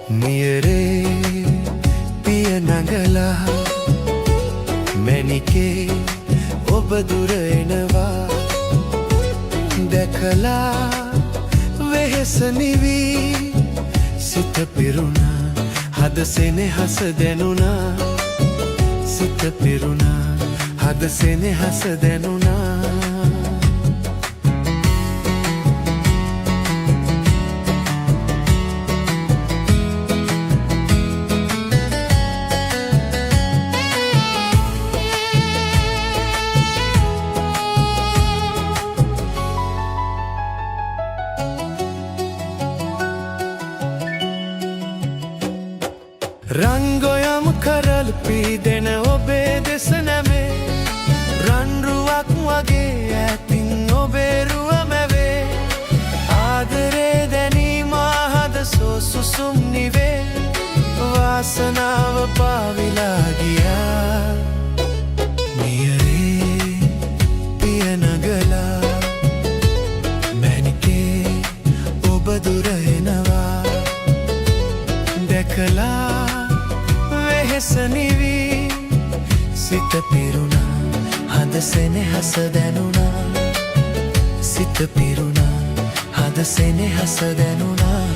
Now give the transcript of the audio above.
නියරේ පිය නඟලා මැණිකේ ඔබ දුර එනවා දැකලා වෙහෙස නිවි සිත පිරුණා හද සෙනෙහස දැනුණා සිත පිරුණා හද සෙනෙහස දැනුණා රංගොයම් කරල් පීදෙන ඔබේ දෙස නැමේ රන්රුවක් වගේ ඇතින් ඔබේ රුව මැවේ ආදරේ දැනීම හද සුසුම් නිවේ වාසනාව පාවිලා ගියා නියරේ පිය නගලා මැණිකේ ඔබ දුර එනවා දැකලා වෙහෙස නිවි සිත පිරුණා හද සෙනෙහස දැනුණා සිත පිරුණා හද සෙනෙහස දැනුණා